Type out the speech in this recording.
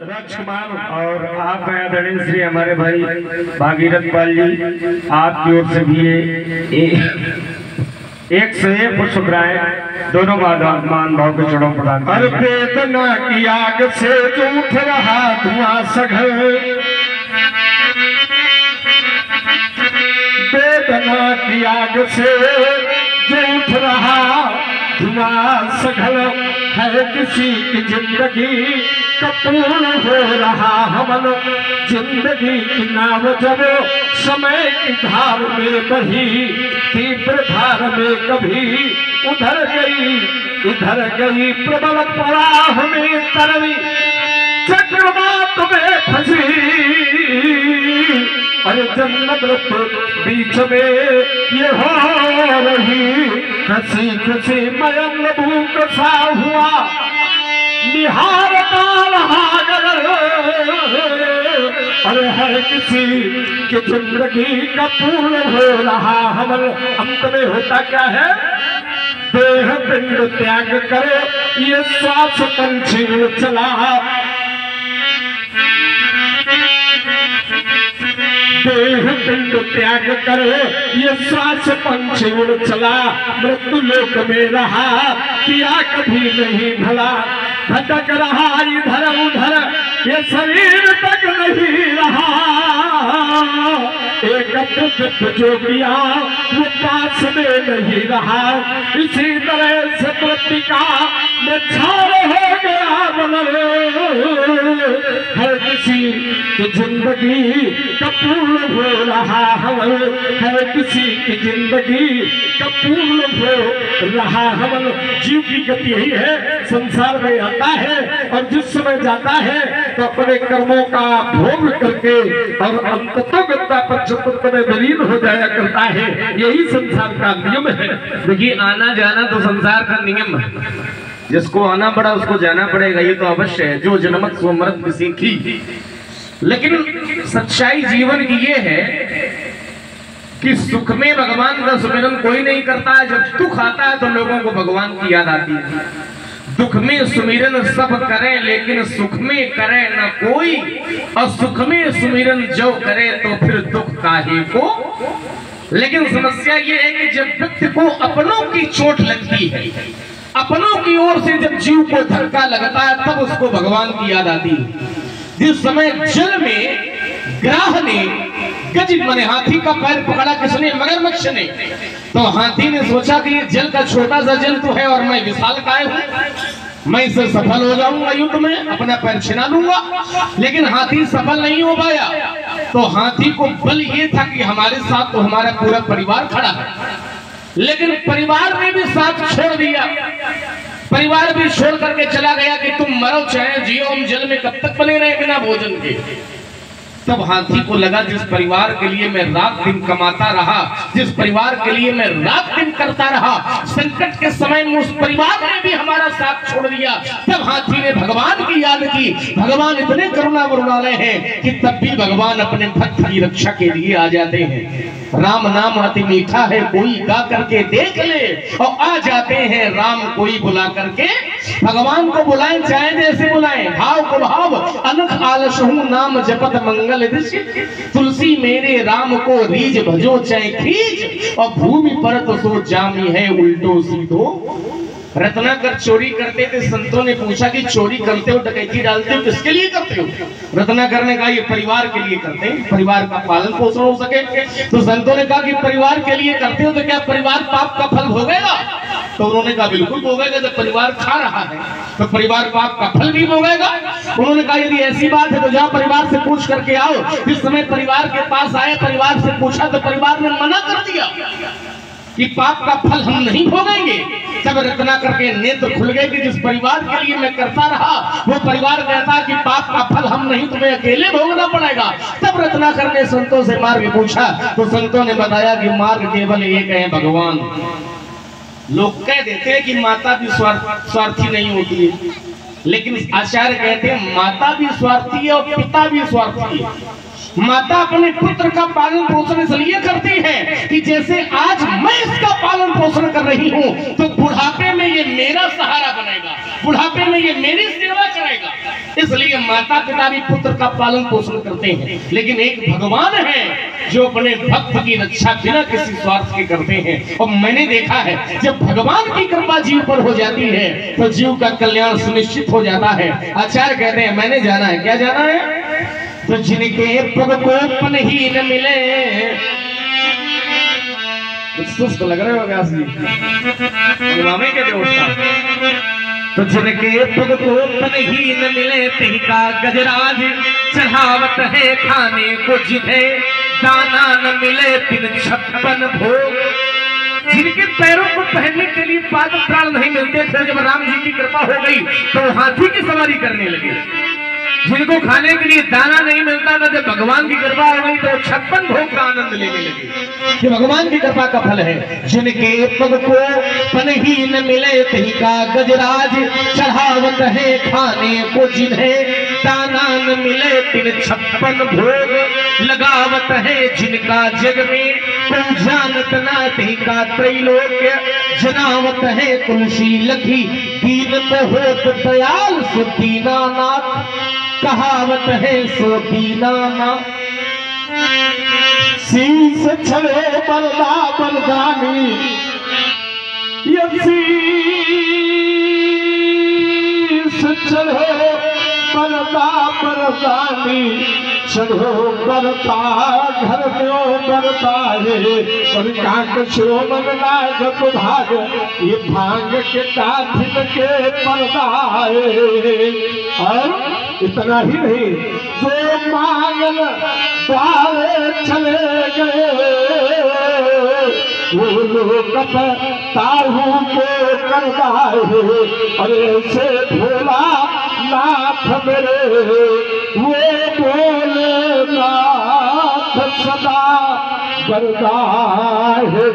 राजकुमार और आप हैं आदरणीय श्री हमारे भाई भागीरथ पाल जी, आपकी ओर से भी एक से एक पुष्पराय दोनों मान भाव के चढ़ो प्रदान। अरे वेदना की आग से जो उठ रहा धुआं सघल, वेदना की आग से जो उठ रहा धुआं सघल है, किसी की जिंदगी का पूर्ण हो रहा हमन। जिंदगी की नाव जब समय की धार में बही, तीव्र धार में कभी उधर गई इधर गई, प्रबल पड़ा हमें तरवी चक्रवात में फंसी। अरे जन्नत बीच में ये हो रही, हंसी खुशी मयंग भूख सा हुआ निहार अरे है किसी की जिंदगी का पूर्ण हो रहा हमल। अंत में होता क्या है, देह पिंड त्याग करे ये श्वास पंछी चला, देह पिंड त्याग करे ये श्वास पंछी उड़ चला। मृत्यु लोक में रहा किया कभी नहीं भला, भटक रहा इधर उधर ये शरीर तक नहीं रहा। एकत्रित जो किया वो पास में नहीं रहा, इसी तरह से प्रतिका में छार हो गया हर किसी की जिंदगी का पूर्ण हो रहा हवल, हर किसी की जिंदगी का पूर्ण हो रहा हवल। जीव की गति यही है, संसार में आता है और जिस समय जाता है तो अपने कर्मों का भोग करके और अंततोगत्ता पंचतत्व में विलीन हो जाया करता है। यही संसार का नियम है। देखिए, आना जाना तो संसार का नियम है, जिसको आना पड़ा उसको जाना पड़ेगा, ये तो अवश्य है। जो जनमत सो मरत सीखी। लेकिन सच्चाई जीवन की ये है कि सुख में भगवान का सुमिरन कोई नहीं करता है। जब दुख आता है तो लोगों को भगवान की याद आती है। दुख में सुमिरन सब करें लेकिन सुख में करे न कोई, और सुख में सुमिरन जो करे तो फिर दुख काहे को। लेकिन समस्या ये है कि जब व्यक्ति को अपनों की चोट लगती है, अपनों की ओर से जब जीव को धक्का लगता है, तब उसको भगवान की याद आती है। जिस समय जल में ग्राह ने गज माने हाथी का पैर पकड़ा किसने, मगरमच्छ ने, तो हाथी ने सोचा कि ये जल का छोटा सा जंतु है और मैं विशालकाय हूं, मैं इससे सफल हो जाऊंगा, युद्ध में अपना पैर छिना लूंगा। लेकिन हाथी सफल नहीं हो पाया। तो हाथी को बल ये था कि हमारे साथ तो हमारा पूरा परिवार खड़ा है, लेकिन परिवार ने भी साथ छोड़ दिया। परिवार भी छोड़ करके चला गया कि तुम मरो चाहे जियो, हम जल में कब तक बने रहे बिना भोजन के। तब हाथी को लगा, जिस परिवार के लिए मैं रात दिन कमाता रहा, जिस परिवार के लिए मैं रात दिन करता रहा, संकट के समय में उस परिवार ने भी हमारा साथ छोड़ दिया। तब हाथी ने भगवान की याद की। भगवान इतने करुणा वरुणालय हैं कि तब भी भगवान अपने भक्त की रक्षा के लिए आ जाते हैं। राम नाम अति मीठा है, कोई गा करके देख ले, और आ जाते हैं राम कोई बुला करके। भगवान को बुलाएं चाहे जैसे बुलाएं, भाव को भाव अनख आलसहु नाम जपत मंगल दृश्य। तुलसी मेरे राम को रीज भजो चाहे खींच, और भूमि पर तो सो जामी है उल्टो सीधो। रत्नाकर चोरी करते थे, संतों ने पूछा कि चोरी करते हो, डकैती डालते हो, किसके लिए करते हो? रत्नाकर ने कहा ये परिवार के लिए करते हैं, परिवार का पालन पोषण हो सके। तो संतों ने कहा कि परिवार के लिए करते हो तो क्या परिवार पाप का फल भोगेगा? तो उन्होंने कहा बिल्कुल भोगेगा। जब परिवार खा रहा है तो परिवार पाप का फल भी भोगेगा। उन्होंने कहा यदि ऐसी बात है तो जाओ परिवार से पूछ करके आओ। जिस समय परिवार के पास आए, परिवार से पूछा तो परिवार ने मना कर दिया कि पाप का फल हम नहीं भोगेंगे। तब रत्नाकर के नेत्र खुल गए कि जिस परिवार के लिए मैं करता रहा वो परिवार कहता कि पाप का फल हम नहीं, तुम्हें अकेले भोगना पड़ेगा। तब रत्नाकर ने संतों से मार्ग पूछा तो संतों ने बताया कि मार्ग केवल एक है, भगवान। लोग कह देते हैं कि माता भी स्वार्थी नहीं होती है, लेकिन आचार्य कहते हैं माता भी स्वार्थी है और पिता भी स्वार्थी है। माता अपने पुत्र का पालन पोषण इसलिए करती है कि जैसे आज मैं इसका पालन पोषण कर रही हूँ तो बुढ़ापे में ये मेरा सहारा बनेगा, बुढ़ापे में ये मेरी सेवा करेगा। इसलिए माता पिता भी पुत्र का पालन पोषण करते हैं, लेकिन एक भगवान है जो अपने भक्त की रक्षा बिना किसी स्वार्थ के करते हैं। और मैंने देखा है जब भगवान की कृपा जीव पर हो जाती है तो जीव का कल्याण सुनिश्चित हो जाता है। आचार्य कहते हैं मैंने जाना है, क्या जाना है? तो जिनके पग को पन ही न मिले, सुस्त लग रहे हो व्यास जी के तो जिनके पग को पन ही न मिले तिही का गजराज चढ़ावत है खाने को जिन्हें दाना न मिले तिन 56 भोग। जिनके पैरों को पहनने के लिए पाद प्राण नहीं मिलते थे, जब राम जी की कृपा हो गई तो हाथी की सवारी करने लगे। जिनको खाने के लिए दाना नहीं मिलता था, जब भगवान की कृपा हो गई तो 56 भोग का आनंद लेने लगे। कि भगवान की कृपा का फल है। जिनके पग को पन ही न मिले तिही का गजराज चढ़ावत है खाने को जिन्हें दाना न मिले तिन 56 भोग। लगावत है जिनका जग में कोई जानत ना तिही का त्रैलोक्य। जनावत है तुलसी लखी दीन पे होत दयाल सो दीनानाथ। कहावत है सो दीनानाथ। शीश छड़े बलदा बलदानी, ये शीश चढ़े बलदा बलदानी। चढ़ो बरता घर में बरता है और काक शोमन नाग भाग। ये भांग के काथिन के पर्दा है। और इतना ही नहीं, जो मांगल बारे चले गए वो लोग ताहू को करदा है। अरे से भोला नाथ मेरे वो बोले नाथ सदा बरदा है।